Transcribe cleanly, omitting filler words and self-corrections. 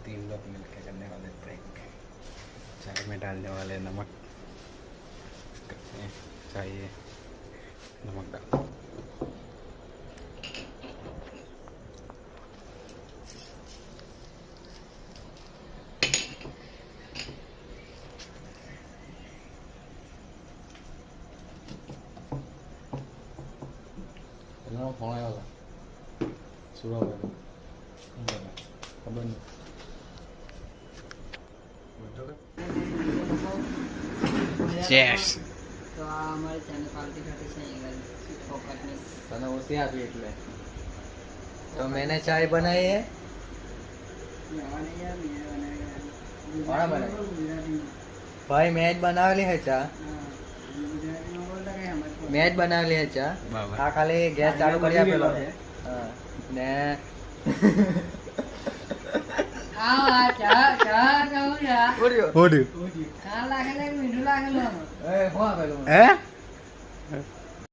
तीन लोग मिलकर करने वाले प्रैंक। चाय में डालने वाले नमक, चाहिए नमक डाल। फोन आया था सुबह में खबर नहीं। ચેસ તો આ અમારી ચેનલ પાર્ટી ખાતી છે ફોકટની તને ઓછી આપી એટલે તો મેને ચાય બનાવી है કોણે બનાવી ભાઈ મેં જ બનાવેલી है ચા મેં જ બનાવેલી है ચા બરાબર આ ખાલી ગેસ ચાલુ કરી આપેલો હા ને આ ચા ચા કહું યા ઓડિયો આ લાગે મીઠું લાગેલું એ હું આપેલું હે